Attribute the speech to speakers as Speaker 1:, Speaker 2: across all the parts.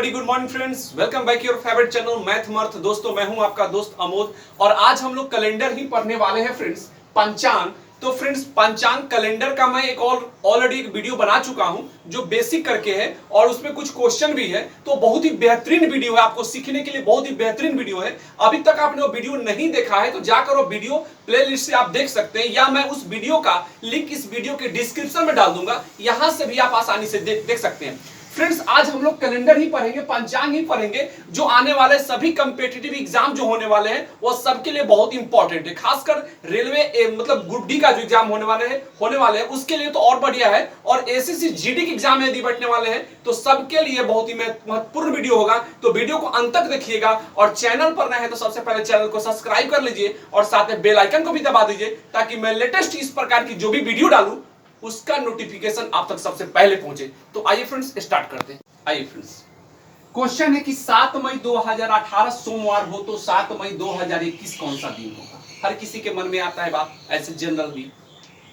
Speaker 1: Very good morning friends, welcome back your favourite channel मैथमर्थ। दोस्तों मैं हूं आपका दोस्त अमोद और आज हम लोग कैलेंडर ही पढ़ने वाले हैं फ्रेंड्स, पंचांग। तो फ्रेंड्स पंचांग कैलेंडर का मैं एक और ऑलरेडी एक वीडियो बना चुका हूं जो बेसिक करके है और उसमें कुछ क्वेश्चन भी है। तो बहुत ही बेहतरीन वीडियो है, आपको सीखने के लिए बहुत ही बेहतरीन वीडियो है। अभी तक आपने वो वीडियो नहीं देखा है तो जाकर वो वीडियो प्लेलिस्ट से आप देख सकते हैं या मैं उस वीडियो का लिंक इस वीडियो के डिस्क्रिप्शन में डाल दूंगा, यहां से भी आप आसानी से देख सकते हैं। फ्रेंड्स आज हम लोग कैलेंडर ही पढ़ेंगे, पंचांग ही पढ़ेंगे। जो आने वाले सभी कॉम्पिटिटिव एग्जाम जो होने वाले हैं वो सबके लिए बहुत इंपॉर्टेंट है, खासकर रेलवे मतलब ग्रुप डी का जो एग्जाम होने वाले हैं उसके लिए तो और बढ़िया है। और एसएससी जीडी के एग्जाम यदि बैठने वाले हैं तो सबके लिए बहुत ही महत्वपूर्ण वीडियो होगा। तो वीडियो को अंत तक देखिएगा और चैनल पर नए हैं तो सबसे पहले चैनल को सब्सक्राइब कर लीजिए और साथ में बेल आइकन को भी दबा दीजिए ताकि मैं लेटेस्ट इस प्रकार की जो भी वीडियो डालूं उसका नोटिफिकेशन आप तक सबसे पहले पहुंचे। तो आइए फ्रेंड्स स्टार्ट करते हैं। आइए फ्रेंड्स, क्वेश्चन है कि 7 मई 2018 सोमवार हो तो 7 मई 2021 कौन सा दिन होगा। हर किसी के मन में आता है बात ऐसे जनरल भी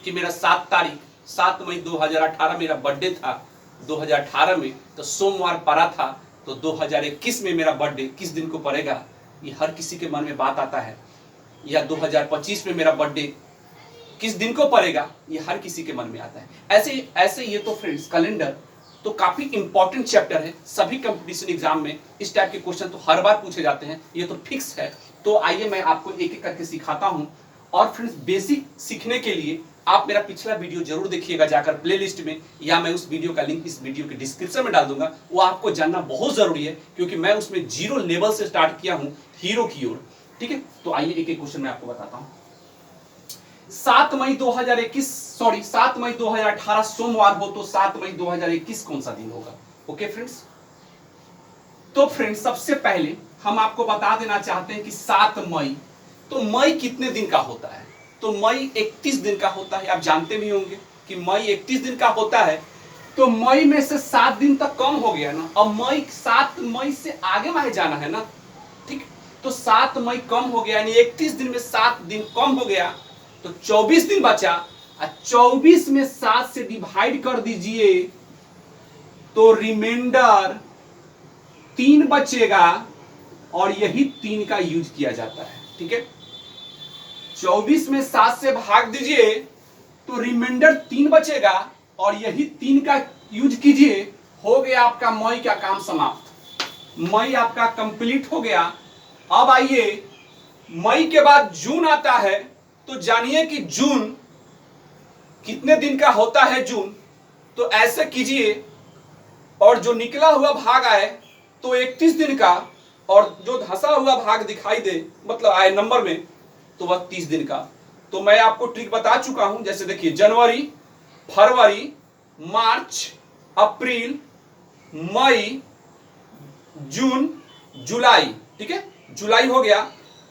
Speaker 1: कि मेरा 7 मई 2018 मेरा बर्थडे था 2018 में, तो सोमवार पड़ा था तो 2021 में मेरा बर्थडे किस दिन को पड़ेगा, ये हर किसी के मन में बात आता है। या 2025 में मेरा बर्थडे किस दिन को पड़ेगा, ये हर किसी के मन में आता है। ऐसे ये तो फ्रेंड्स कैलेंडर तो काफी इंपॉर्टेंट चैप्टर है। सभी कंपटीशन एग्जाम में इस टाइप के क्वेश्चन तो हर बार पूछे जाते हैं, ये तो फिक्स है। तो आइए मैं आपको एक एक करके सिखाता हूं। और फ्रेंड्स बेसिक सीखने के लिए आप मेरा पिछला वीडियो जरूर देखिएगा जाकर प्लेलिस्ट में, या मैं उस वीडियो का लिंक इस वीडियो के डिस्क्रिप्शन में डाल दूंगा। वो आपको जानना बहुत जरूरी है क्योंकि मैं उसमें 0 लेवल से स्टार्ट किया हूं हीरो की ओर। ठीक है, तो आइए एक एक क्वेश्चन मैं आपको बताता हूं। 7 मई 2018 सोमवार हो तो 7 मई 2021 कौन सा दिन होगा। ओके फ्रेंड्स, तो फ्रेंड्स सबसे पहले हम आपको बता देना चाहते हैं कि 7 मई, तो मई कितने दिन का होता है। तो मई 31 दिन का होता है। आप जानते भी होंगे कि मई 31 दिन का होता है। तो मई में से 7 दिन तक कम हो गया ना, अब 7 मई से आगे माहे जाना है ना। ठीक, तो 7 मई कम हो गया यानी 31 दिन में 7 दिन कम हो गया तो 24 दिन बचा। 24 में 7 से डिवाइड कर दीजिए तो रिमाइंडर 3 बचेगा और यही 3 का यूज किया जाता है। ठीक है, 24 में 7 से भाग दीजिए तो रिमाइंडर 3 बचेगा और यही 3 का यूज कीजिए। हो गया आपका मई का काम समाप्त, मई आपका कंप्लीट हो गया। अब आइए मई के बाद जून आता है, तो जानिए कि जून कितने दिन का होता है जून। तो ऐसे कीजिए और जो निकला हुआ भाग आए तो 31 दिन का, और जो धंसा हुआ भाग दिखाई दे मतलब आए नंबर में तो वह 30 दिन का। तो मैं आपको ट्रिक बता चुका हूं। जैसे देखिए जनवरी, फरवरी, मार्च, अप्रैल, मई, जून, जुलाई। ठीक है, जुलाई हो गया।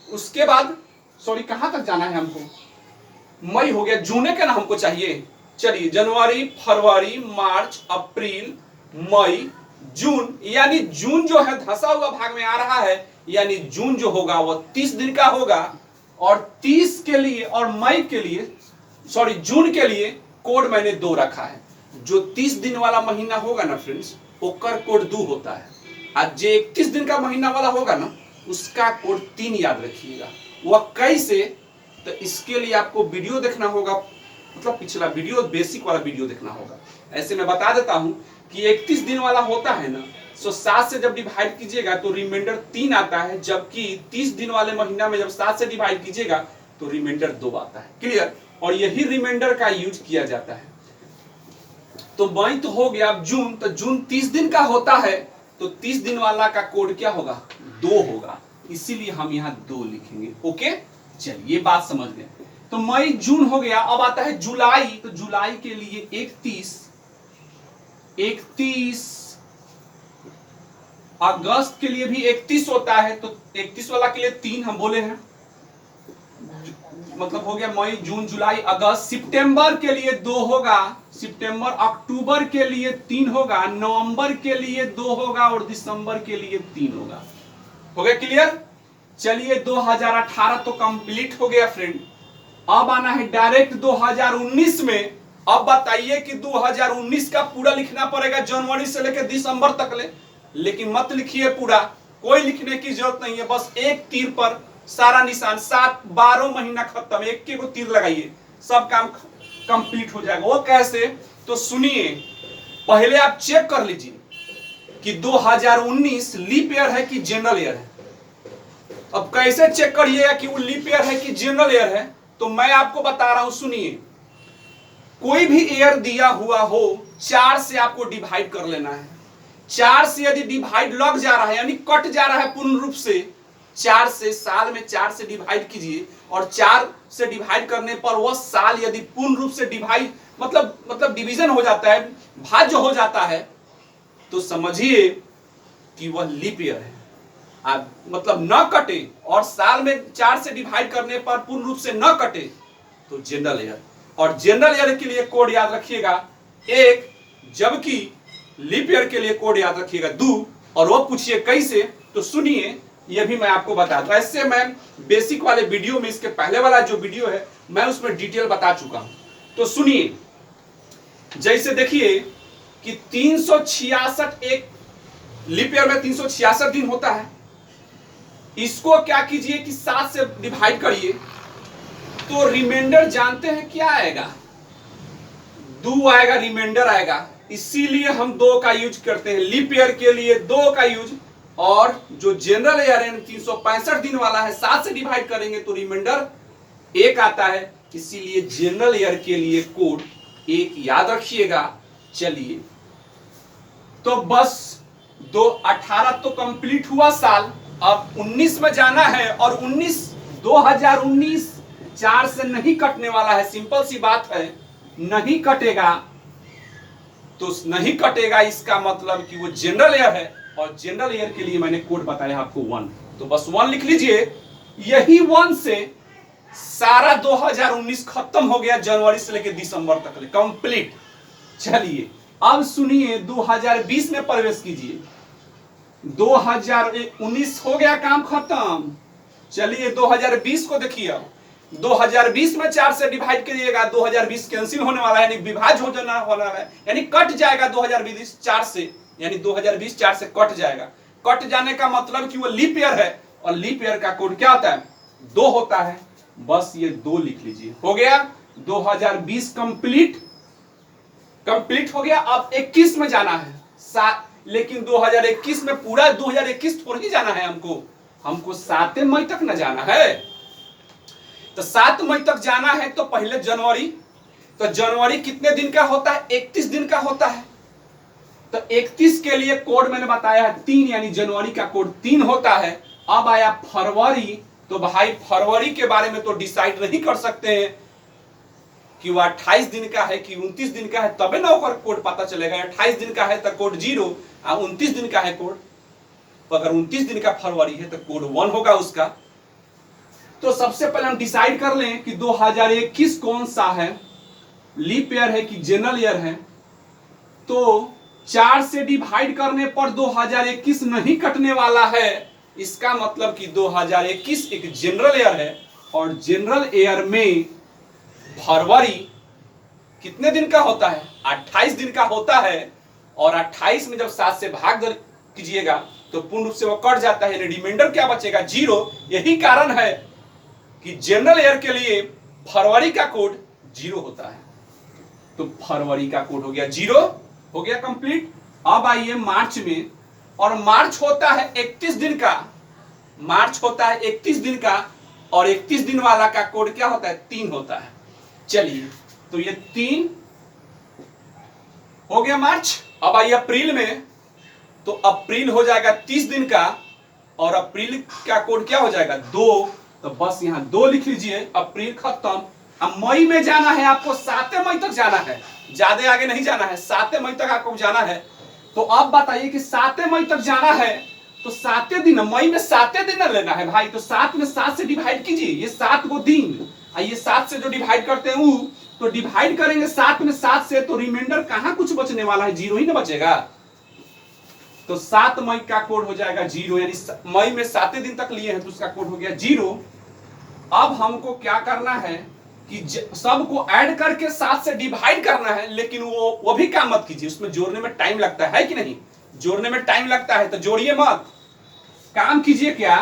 Speaker 1: उसके बाद सॉरी कहां तक जाना है हमको, मई हो गया, जून के ना हमको चाहिए। चलिए जनवरी, फरवरी, मार्च, अप्रैल, मई, जून, यानी जून जो है धंसा हुआ भाग में आ रहा है, यानी जून जो होगा वह 30 दिन का होगा। और 30 के लिए और मई के लिए सॉरी जून के लिए कोड मैंने 2 रखा है। जो 30 दिन वाला महीना होगा ना फ्रेंड्स ओकर कोड 2 होता है, और जो 31 दिन का महीना वाला होगा ना उसका कोड 3 याद रखिएगा। वह कैसे, तो इसके लिए आपको वीडियो देखना होगा, मतलब पिछला वीडियो बेसिक वाला वीडियो देखना होगा। ऐसे मैं बता देता हूं कि 31 दिन वाला होता है ना, सो 7 से जब डिवाइड कीजिएगा तो रिमाइंडर 3 आता है, जबकि 30 दिन वाले महीना में जब 7 से डिवाइड कीजिएगा तो रिमाइंडर 2 आता है। क्लियर, और यही रिमाइंडर का यूज किया जाता है। तो मई तो हो गया, अब जून, तो जून 30 दिन का होता है तो 30 दिन वाला का कोड क्या होगा, 2 होगा, इसीलिए हम यहाँ 2 लिखेंगे। ओके, चलिए ये बात समझ गए। तो मई जून हो गया। अब आता है जुलाई, तो जुलाई के लिए 31, अगस्त के लिए भी 31 होता है, तो 31 वाला के लिए 3 हम बोले हैं, मतलब हो गया मई, जून, जुलाई, अगस्त। सितंबर के लिए 2 होगा, सितंबर, अक्टूबर के लिए 3 होगा, नवंबर के लिए 2 होगा और दिसंबर के लिए 3 होगा। हो गया क्लियर। चलिए 2018 तो कंप्लीट हो गया फ्रेंड। अब आना है डायरेक्ट 2019 में। अब बताइए कि 2019 का पूरा लिखना पड़ेगा जनवरी से लेकर दिसंबर तक ले। लेकिन मत लिखिए पूरा, कोई लिखने की जरूरत नहीं है, बस एक तीर पर सारा निशान, 12 महीना खत्म, एक को तीर लगाइए, सब काम कंप्लीट हो जाएगा। वो कैसे? तो सुनिए, पहले आप चेक कर लीजिए कि 2019 लीप ईयर है कि जनरल ईयर है। अब कैसे चेक करिएगा कि वो लीप ईयर है कि जनरल ईयर है? तो मैं आपको बता रहा हूं, सुनिए, कोई भी ईयर दिया हुआ हो 4 से आपको डिवाइड कर लेना है। 4 से यदि डिवाइड लग जा रहा है यानी कट जा रहा है पूर्ण रूप से, 4 से, साल में 4 से डिवाइड कीजिए और 4 से डिवाइड करने पर वह साल यदि पूर्ण रूप से डिवाइड मतलब डिवीजन हो जाता है, भाज्य हो जाता है, तो समझिए कि वह लीप ईयर है। आप मतलब न कटे और साल में 4 से डिवाइड करने पर पूर्ण रूप से न कटे तो जनरल ईयर। और जनरल ईयर के लिए कोड याद रखिएगा 1, जबकि लीप ईयर के लिए कोड याद रखिएगा 2। और वो पूछिए कैसे, तो सुनिए, ये भी मैं आपको बता दूं। ऐसे मैं बेसिक वाले वीडियो में, इसके पहले वाला जो वीडियो है मैं उसमें डिटेल बता चुका हूं। तो सुनिए, जैसे देखिए कि 366, एक लीप ईयर में 366 दिन होता है, इसको क्या कीजिए कि 7 से डिवाइड करिए, तो रिमाइंडर जानते हैं क्या आएगा? 2 आएगा, रिमाइंडर आएगा। इसीलिए हम 2 का यूज करते हैं, लीप ईयर के लिए 2 का यूज। और जो जनरल ईयर है 365 दिन वाला है, 7 से डिवाइड करेंगे तो रिमाइंडर 1 आता है। इसीलिए जनरल ईयर के लिए कोड 1 याद रखिएगा। चलिए, तो बस 18 तो कंप्लीट हुआ साल, अब 19 में जाना है। और 2019 4 से नहीं कटने वाला है, सिंपल सी बात है, नहीं कटेगा। तो नहीं कटेगा, इसका मतलब कि वो जनरल ईयर है। और जनरल ईयर के लिए मैंने कोड बताया आपको 1, तो बस 1 लिख लीजिए। यही 1 से सारा 2019 खत्म हो गया, जनवरी से लेकर दिसंबर तक कंप्लीट। चलिए अब सुनिए, 2020 में प्रवेश कीजिए। 2019 हो गया, काम खत्म। चलिए 2020 को देखिए। 2020 में 4 से डिवाइड करिएगा, 2020 कैंसिल होने वाला है, यानी विभाज्य हो जाना वाला है, यानी कट जाएगा 2020 4 से, यानी 2020 4 से कट जाएगा। कट जाने का मतलब कि वो लीप ईयर है, और लीप ईयर का कोड क्या होता है? 2 होता है। बस ये 2 लिख लीजिए, हो गया 2020 कंप्लीट हो गया। अब 21 में जाना है, लेकिन 2021 में पूरा 2021 थोड़ी जाना है, हमको 7 मई तक न जाना है। तो 7 मई तक जाना है, तो पहले जनवरी, तो जनवरी कितने दिन का होता है? 31 दिन का होता है। तो 31 के लिए कोड मैंने बताया है 3, यानी जनवरी का कोड 3 होता है। अब आया फरवरी, तो भाई फरवरी के बारे में तो डिसाइड नहीं कर सकते हैं कि वो 28 दिन का है कि 29 दिन का है, तबे ना ओकर कोड पता चलेगा। 28 दिन का है तो कोड 0, और 29 दिन का है कोड, तो अगर 29 दिन का फरवरी है तो कोड 1 होगा उसका। तो सबसे पहले हम डिसाइड कर लें कि 2021 कौन सा है, लीप ईयर है कि जनरल ईयर है। तो 4 से डिवाइड करने पर 2021 नहीं कटने वाला है, इसका मतलब कि 2021 एक जनरल ईयर है। और जनरल ईयर में फरवरी कितने दिन का होता है? 28 दिन का होता है। और 28 में जब 7 से भाग कीजिएगा तो पूर्ण रूप से वो कट जाता है, रिमाइंडर क्या बचेगा? 0। यही कारण है कि जनरल ईयर के लिए फरवरी का कोड 0 होता है। तो फरवरी का कोड हो गया 0, हो गया कंप्लीट। अब आइए मार्च में, और मार्च होता है 31 दिन का, मार्च होता है 31 दिन का, और 31 दिन वाला का कोड क्या होता है? 3 होता है। चलिए, तो ये 3 हो गया मार्च। अब आइए अप्रैल में, तो अप्रैल हो जाएगा 30 दिन का, और अप्रैल का कोड क्या हो जाएगा? 2। तो बस यहाँ 2 लिख लीजिए, अप्रैल खत्म। अब मई में जाना है आपको, 7 मई तक जाना है, ज्यादा आगे नहीं जाना है, 7 मई तक आपको जाना है। तो अब बताइए कि 7 मई तक जाना है, तो 7 दिन, मई में 7 दिन लेना है भाई। तो 7 में 7 से डिवाइड कीजिए, ये 7 को दिन, ये 7 से जो डिवाइड करते हैं वो, तो डिवाइड करेंगे 7 में 7 से, तो रिमाइंडर कहां कुछ बचने वाला है? 0 ही ना बचेगा। तो 7 मई का कोड हो जाएगा 0, यानी मई में 7 दिन तक लिए हैं तो उसका कोड हो गया 0। अब हमको क्या करना है कि सबको ऐड करके 7 से डिवाइड करना है, लेकिन वो भी काम मत कीजिए, उसमें जोड़ने में टाइम लगता है कि नहीं? जोड़ने में टाइम लगता है तो जोड़िए मत, काम कीजिए क्या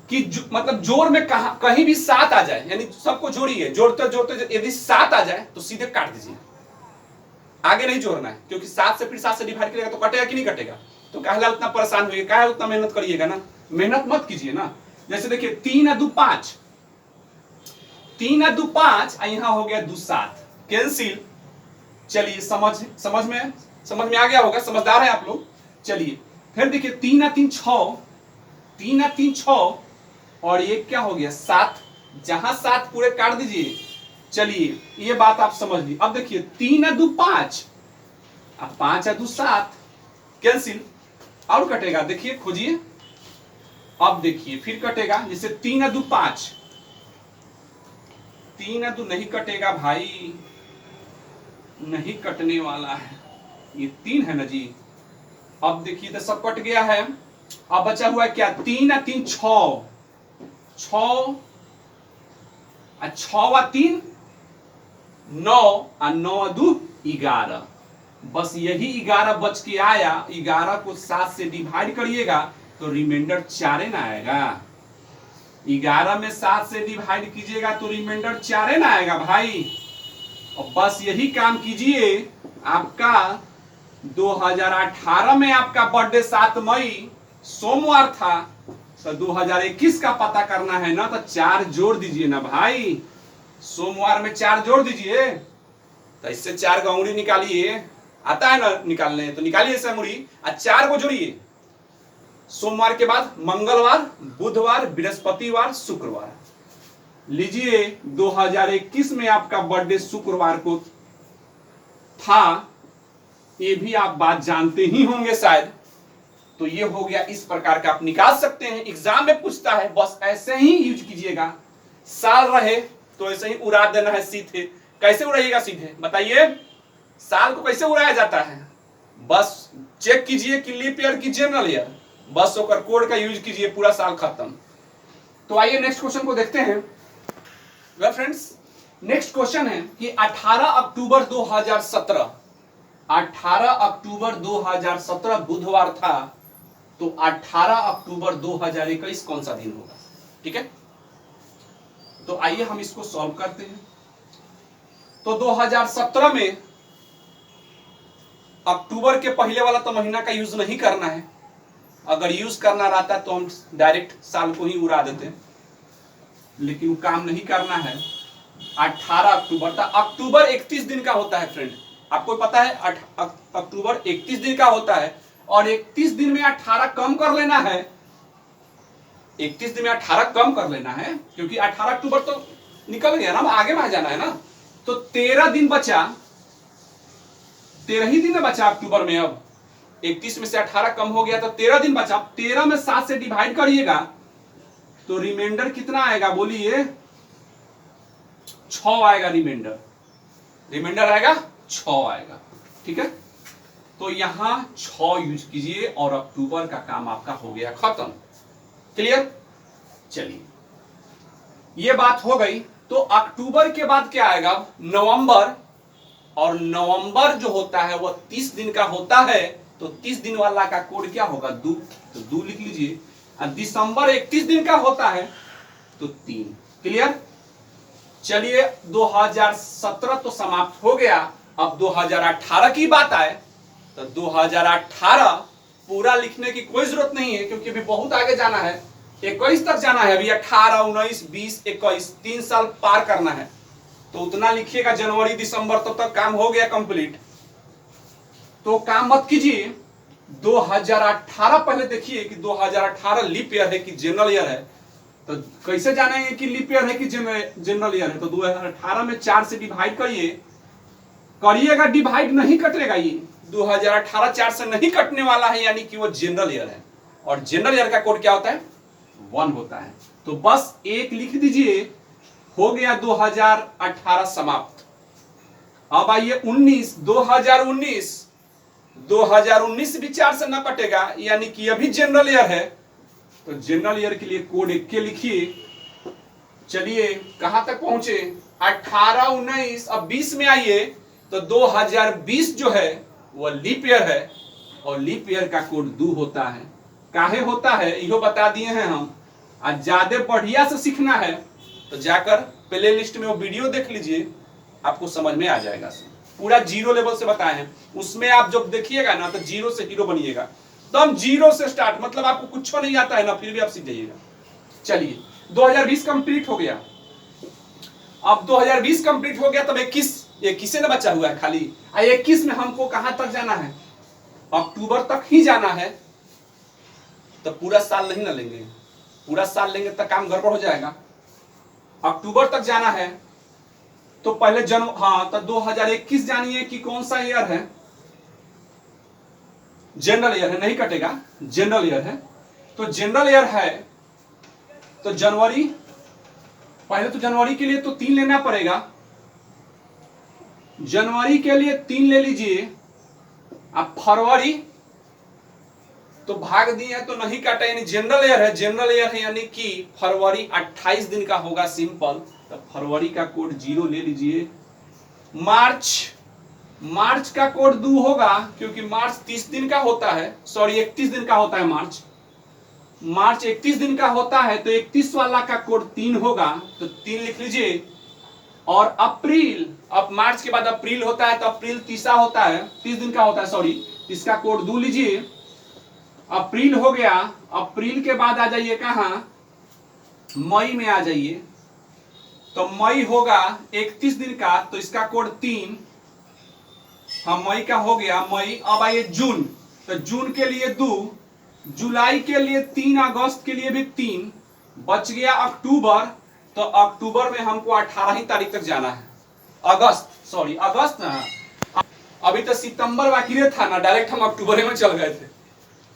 Speaker 1: कि मतलब जोड़ में कहीं भी 7 आ जाए, यानी सबको जोड़िए, जोड़ते जोड़ते यदि 7 आ जाए तो सीधे काट दीजिए, आगे नहीं जोड़ना है, क्योंकि 7 से फिर 7 से डिवाइड करेगा तो कटेगा कि नहीं कटेगा। तो काहे उतना परेशान होइए, काहे उतना मेहनत करिएगा ना, मेहनत मत कीजिए ना। जैसे देखिए 3 और 2 5, 3 और 2 5, यहाँ हो गया 2 7, कैंसिल। चलिए समझ में आ गया होगा, समझदार है आप लोग। चलिए फिर देखिए 3 और 3 6, 3 और 3 6, और ये क्या हो गया 7, जहां 7 पूरे काट दीजिए। चलिए ये बात आप समझ ली। अब देखिए 3 और 2 5, अब 5 और 2 7, कैंसिल, और कटेगा, देखिए खोजिए। अब देखिए फिर कटेगा, जैसे 3 और 2 5, 3 और 2 नहीं कटेगा भाई, नहीं कटने वाला है, ये 3 है ना जी। अब देखिए तो सब कट गया है, अब बचा हुआ है क्या, 3 और 3 6, 6 और 3 9, और 9 और 2 11, बस यही 11 बच के आया। 11 को 7 से डिवाइड करिएगा तो रिमाइंडर 4 ना आएगा। 11 में 7 से डिवाइड कीजिएगा तो रिमाइंडर 4 ना आएगा भाई। और बस यही काम कीजिए। आपका 2018 में आपका बर्थडे 7 मई सोमवार था, तो 2021 का पता करना है ना, तो 4 जोड़ दीजिए ना भाई, सोमवार में 4 जोड़ दीजिए। तो इससे 4 का अंगुड़ी निकालिए, आता है ना निकालने, तो निकालिए इसे अंगुड़ी और 4 को जोड़िए। सोमवार के बाद मंगलवार, बुधवार, बृहस्पतिवार, शुक्रवार। लीजिए 2021 में आपका बर्थडे शुक्रवार को था, ये भी आप बात जानते ही होंगे शायद। तो ये हो गया, इस प्रकार का आप निकाल सकते हैं, एग्जाम में पूछता है, बस ऐसे ही यूज कीजिएगा। साल रहे तो ऐसे ही उड़ा देना है सीधे। कैसे उड़ाइएगा सीधे बताइए, साल को कैसे उड़ाया जाता है, बस चेक कीजिए कि लीप ईयर की जनरल ईयर, बस होकर कोड का यूज कीजिए, पूरा साल खत्म। तो आइए नेक्स्ट क्वेश्चन को देखते हैं। वेल फ्रेंड्स, नेक्स्ट क्वेश्चन है कि 18 अक्टूबर 2017, 18 अक्टूबर 2017 बुधवार था, तो 18 अक्टूबर 2021 कौन सा दिन होगा। ठीक है, तो आइए हम इसको सॉल्व करते हैं। तो 2017 में अक्टूबर के पहले वाला तो महीना का यूज नहीं करना है, अगर यूज करना रहता तो हम डायरेक्ट साल को ही उड़ा देते, लेकिन काम नहीं करना है। 18 अक्टूबर था, अक्टूबर 31 दिन का होता है फ्रेंड, आपको पता है अक्टूबर 31 दिन का होता है, और 31 दिन में 18 कम कर लेना है, 31 दिन में 18 कम कर लेना है, क्योंकि 18 अक्टूबर तो निकल गया ना, आगे बढ़ जाना है ना। तो 13 दिन बचा, 13 ही दिन बचा अक्टूबर में। अब 31 में से 18 कम हो गया तो 13 दिन बचा। 13 में 7 से डिवाइड करिएगा तो रिमाइंडर कितना आएगा बोलिए, 6 आएगा रिमाइंडर आएगा 6 आएगा। ठीक है, तो यहां 6 यूज कीजिए और अक्टूबर का काम आपका हो गया खत्म। क्लियर, चलिए ये बात हो गई। तो अक्टूबर के बाद क्या आएगा, नवंबर, और नवंबर जो होता है वह 30 दिन का होता है, तो 30 दिन वाला का कोड क्या होगा 2, तो 2 लिख लीजिए। और दिसंबर 31 दिन का होता है तो 3। क्लियर, चलिए 2017 तो समाप्त हो गया, अब 2018 की बात आए तो 2018 पूरा लिखने की कोई जरूरत नहीं है, क्योंकि अभी बहुत आगे जाना है, 21 तक जाना है अभी, 18 19 20 21 3 साल पार करना है, तो उतना लिखिएगा, जनवरी दिसंबर तक काम हो गया कंप्लीट। तो काम मत कीजिए, 2018 पहले देखिए कि 2018 लीप ईयर है कि जनरल ईयर है। तो कैसे जानेंगे कि लीप ईयर है कि जनरल ईयर है, तो 2018 में 4 से डिवाइड करिएगा, डिवाइड नहीं कटेगा, ये 2018 4 से नहीं कटने वाला है, यानी कि वो जनरल ईयर है, और जनरल ईयर का कोड क्या होता है 1 होता है। तो बस 1 लिख दीजिए, हो गया 2018 समाप्त। अब आइए 19, 2019 भी 4 से ना कटेगा, यानी कि अभी जनरल ईयर है, तो जनरल ईयर के लिए कोड 1 के लिखिए। चलिए कहां तक पहुंचे, 18 19, अब 20 में आइए, तो 2020 जो है वह लीप ईयर है, और लीप ईयर का कोड 2 होता है। काहे होता है इहो बता दिए हैं हम। आज ज्यादा बढ़िया से सीखना है तो जाकर प्ले लिस्ट में वो वीडियो देख लीजिए, आपको समझ में आ जाएगा। पूरा जीरो लेवल से बताए हैं, उसमें आप जब देखिएगा ना तो जीरो से हीरो बनिएगा। तो हम जीरो से स्टार्ट, मतलब आपको कुछ नहीं आता है ना, फिर भी आप सीख जाइएगा। चलिए 2020 कंप्लीट हो गया। अब 2020 कंप्लीट हो गया, तब 21 से ना बचा हुआ है खाली। 21 में हमको कहां तक जाना है? अक्टूबर तक ही जाना है। तो पूरा साल नहीं ना लेंगे, पूरा साल लेंगे तो काम गड़बड़ हो जाएगा। अक्टूबर तक जाना है तो पहले तो 2021 जानिए कि कौन सा ईयर है? जनरल ईयर है, नहीं कटेगा, जनरल ईयर है। तो जनरल ईयर है तो जनवरी, पहले तो जनवरी के लिए तो 3 लेना पड़ेगा। जनवरी के लिए 3 ले लीजिए। अब फरवरी तो भाग दिए तो नहीं काटा, यानी जनरल ईयर है, जनरल ईयर है यानी कि फरवरी 28 दिन का होगा सिंपल। तो फरवरी का कोड 0 ले लीजिए। मार्च का कोड 2 होगा क्योंकि मार्च 30 दिन का होता है, सॉरी 31 दिन का होता है। मार्च 31 दिन का होता है तो 31 वाला का कोड 3 होगा, तो 3 लिख लीजिए। और अप्रैल, अब मार्च के बाद अप्रैल होता है तो अप्रैल 30 होता है, 30 दिन का होता है, सॉरी, इसका कोड 2 लीजिए। अप्रैल हो गया। अप्रैल के बाद आ जाइए कहां? मई में आ जाइए। तो मई होगा 31 दिन का, तो इसका कोड 3। हाँ, मई का हो गया मई। अब आइए जून, तो जून के लिए 2, जुलाई के लिए 3, अगस्त के लिए भी 3, बच गया अक्टूबर। तो अक्टूबर में हमको 18 ही तारीख तक जाना है। अगस्त ना, अभी तो सितंबर बाकी था ना, डायरेक्ट हम अक्टूबर में चल गए थे।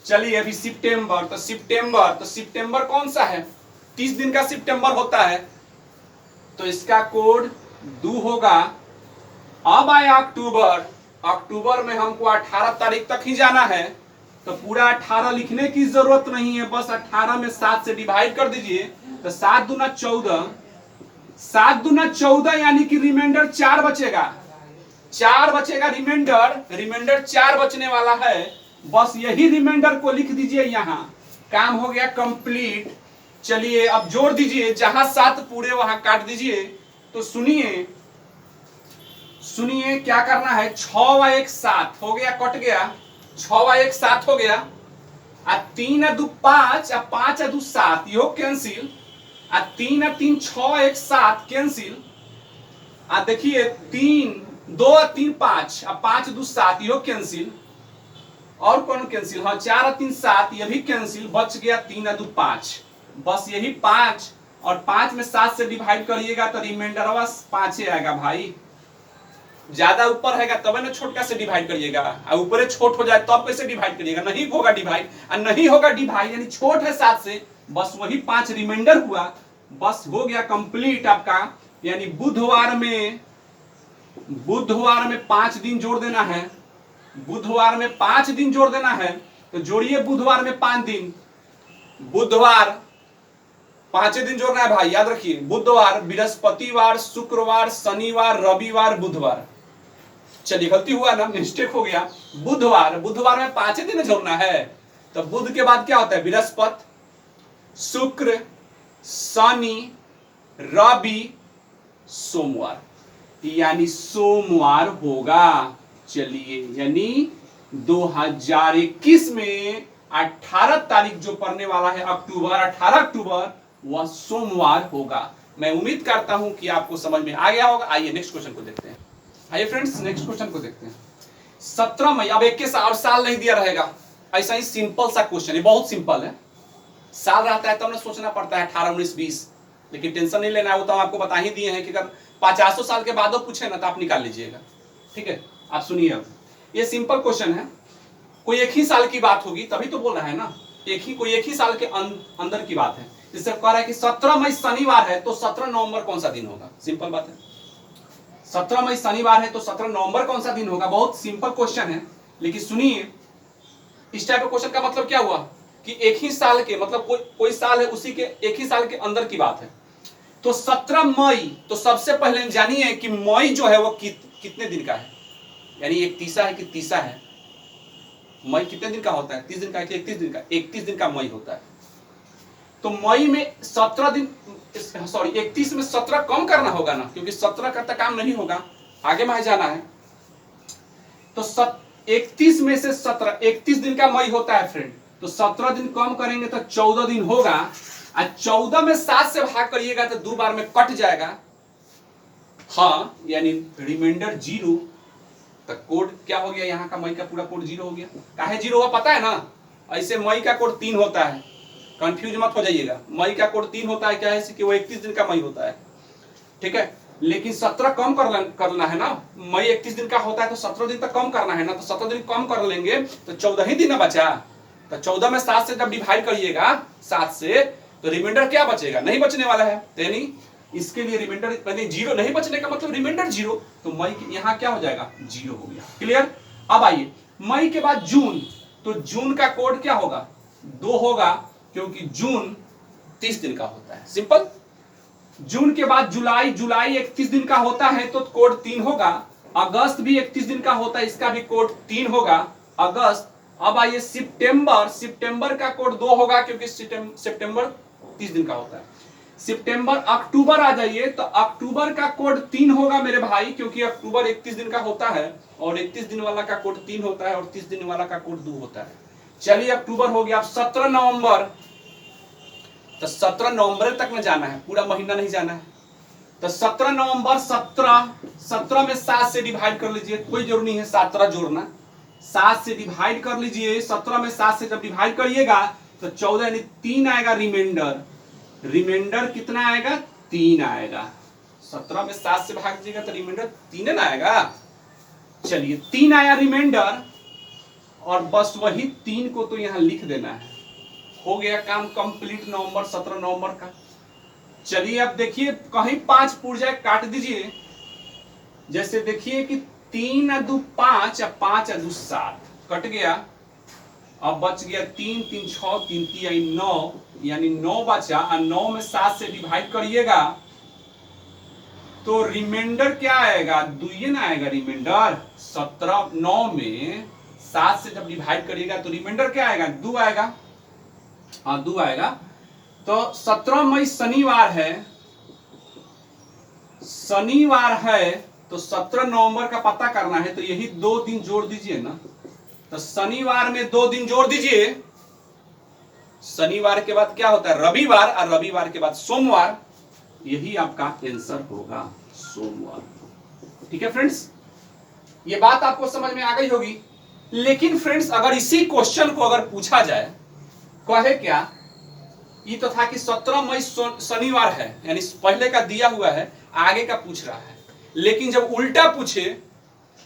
Speaker 1: चलिए अभी सितंबर, तो सितंबर कौन सा है? 30 दिन का सितंबर होता है, तो इसका कोड 2 होगा। अब आया अक्टूबर। अक्टूबर में हमको 18 तारीख तक ही जाना है, तो पूरा 18 लिखने की जरूरत नहीं है, बस 18 में 7 से डिवाइड कर दीजिए। तो 7 दूना 14, 7 दूना 14 यानी कि रिमाइंडर 4 बचेगा। 4 बचेगा रिमाइंडर 4 बचने वाला है। बस यही रिमाइंडर को लिख दीजिए यहाँ, काम हो गया कंप्लीट। चलिए अब जोड़ दीजिए, जहां 7 पूरे वहां काट दीजिए। तो सुनिए क्या करना है। 6 व 1 7 हो गया, कट गया। 6 व 1 7 हो गया। 3 2 5, 5 2 7, यो कैंसिल। 3 3 6 1 7 कैंसिल। देखिए 3 2 3 5, 5 2 7, यो कैंसिल। और कौन कैंसिल? हाँ, 4 3 7, ये भी कैंसिल। बच गया 3 2 5, बस यही 5। और 5 में 7 से डिवाइड करिएगा तो रिमाइंडर 5 ही आएगा भाई। ज्यादा ऊपर है तब ना छोटका से डिवाइड करिएगा, और ऊपर छोट हो जाए तब कैसे डिवाइड करिएगा? नहीं होगा डिवाइड, और नहीं होगा डिवाइड यानी छोट है 7 से, बस वही 5 रिमाइंडर हुआ। बस हो गया कंप्लीट आपका। यानी बुधवार में 5 दिन जोड़ देना है। बुधवार में 5 दिन जोड़ देना है, तो जोड़िए बुधवार में 5 दिन। बुधवार 5 दिन जोड़ना है भाई, याद रखिए। बुधवार, बृहस्पतिवार, शुक्रवार, शनिवार, रविवार, बुधवार। चलिए गलती हुआ ना, मिस्टेक हो गया। बुधवार में 5 दिन जोड़ना है। तो बुध के बाद क्या होता है? बृहस्पति, शुक्र, शनि, रवि, सोमवार, यानी सोमवार होगा। चलिए यानी 2021 में 18 तारीख जो पड़ने वाला है अक्टूबर, 18 अक्टूबर, वह सोमवार होगा। मैं उम्मीद करता हूं कि आपको समझ में आ गया होगा। आइए नेक्स्ट क्वेश्चन को देखते हैं। आइए फ्रेंड्स नेक्स्ट क्वेश्चन को देखते हैं। 17 मई, अब 21 और साल नहीं दिया रहेगा, ऐसा ही सिंपल सा क्वेश्चन है, बहुत सिंपल है। साल रहता है तब ना सोचना पड़ता है 18 19 20, लेकिन टेंशन नहीं लेना है, वो तो आपको बता ही दिए हैं कि अगर 50 साल के बाद पूछे ना तो आप निकाल लीजिएगा। ठीक है, आप सुनिए। अब ये सिंपल क्वेश्चन है, कोई एक ही साल की बात होगी तभी तो बोल रहा है ना, कोई एक ही साल के अंदर की बात है। जिससे कह रहा है कि 17 मई शनिवार है तो 17 नवंबर कौन सा दिन होगा? सिंपल बात है। 17 मई शनिवार है तो 17 नवंबर कौन सा दिन होगा? बहुत सिंपल क्वेश्चन है। लेकिन सुनिए, इस टाइप का क्वेश्चन का मतलब क्या हुआ कि एक ही साल के, मतलब कोई साल है उसी के एक ही साल के अंदर की बात है। तो 17 मई, तो सबसे पहले जानिए कि मई जो है वो कितने दिन का है, यानी 31 है कि 30 है? मई कितने दिन का होता है? 30 दिन का, 31 दिन का? 31 दिन का मई होता है। तो मई में 17 दिन, सॉरी 31 में 17 कम करना होगा ना, क्योंकि 17 का तो काम नहीं होगा, आगे में जाना है। तो 31 में से 17, 31 दिन का मई होता है फ्रेंड, तो 17 दिन कम करेंगे तो 14 दिन होगा, और 14 में 7 से भाग करिएगा तो 2 बार में कट जाएगा। हाँ, यानी रिमाइंडर 0। तो कोड क्या हो गया यहाँ का? मई का पूरा कोड 0 हो गया। काहे 0 हुआ पता है ना? ऐसे मई का कोड 3 होता है, कंफ्यूज मत हो जाइएगा। मई का कोड 3 होता है, क्या है कि वो 31 दिन का मई होता है, ठीक है। लेकिन 17 कम करना है ना, मई 31 दिन का होता है तो 17 दिन तक कम करना है ना, तो 17 दिन कम कर लेंगे तो 14 ही दिन ना बचा। तो 14 में 7 से जब डिवाइड करिएगा 7 से, तो रिमाइंडर क्या बचेगा? नहीं बचने वाला है। यानी इसके लिए रिमाइंडर यानी 0 नहीं बचने का मतलब रिमाइंडर 0, तो मई यहाँ क्या हो जाएगा? 0 हो गया। क्लियर? अब आइए मई के बाद जून, तो जून का कोड क्या होगा? 2 होगा, क्योंकि जून 30 दिन का होता है। सिंपल। जून के बाद जुलाई, जुलाई 31 दिन का होता है तो कोड 3 होगा। अगस्त भी 31 दिन का होता है, इसका भी कोड 3 होगा, अगस्त। अब आइए सितंबर, सितंबर का कोड 2 होगा, क्योंकि सितंबर 30 दिन का होता है। सितंबर, अक्टूबर आ जाइए, तो अक्टूबर का कोड 3 होगा मेरे भाई, क्योंकि अक्टूबर 31 दिन का होता है, और 31 दिन वाला का कोड 3 होता है, और 30 दिन वाला का कोड 2 होता है। चलिए अक्टूबर हो गया। अब 17 नवंबर, तो 17 नवंबर तक में जाना है, पूरा महीना नहीं जाना है। तो 17 नवंबर, 17 में 7 से डिवाइड कर लीजिए, कोई जरूरी नहीं है 17 जोड़ना, 7 से डिवाइड कर लीजिए। 17 में 7 से जब डिवाइड करिएगा तो 14 यानी 3 आएगा रिमाइंडर। रिमाइंडर कितना आएगा? 3 आएगा। 17 में 7 से भाग दीजिएगा तो रिमाइंडर 3 ना आएगा। चलिए 3 आया रिमाइंडर, और बस वही 3 को तो यहां लिख देना है। हो गया काम कंप्लीट नवंबर, 17 नवंबर का। चलिए अब देखिए कहीं 5 पुर्जा काट दीजिए। जैसे देखिए कि 3 2 5 या 5 2 7 कट गया। अब बच गया 3 3 6 3 3 9, यानी 9 बचा, और 9 में 7 से डिवाइड करिएगा तो रिमाइंडर क्या आएगा? 2 ना आएगा रिमाइंडर। 17 9 में 7 से जब डिवाइड करिएगा तो रिमाइंडर क्या आएगा? 2 आएगा। हाँ 2 आएगा। तो 17 मई शनिवार है, शनिवार है, तो 17 नवंबर का पता करना है, तो यही 2 दिन जोड़ दीजिए ना। तो शनिवार में 2 दिन जोड़ दीजिए। शनिवार के बाद क्या होता है? रविवार, और रविवार के बाद सोमवार। यही आपका आंसर होगा, सोमवार। ठीक है फ्रेंड्स, ये बात आपको समझ में आ गई होगी। लेकिन फ्रेंड्स अगर इसी क्वेश्चन को अगर पूछा जाए, कहे क्या, ये तो था कि 17 मई शनिवार है, यानी पहले का दिया हुआ है, आगे का पूछ रहा है। लेकिन जब उल्टा पूछे,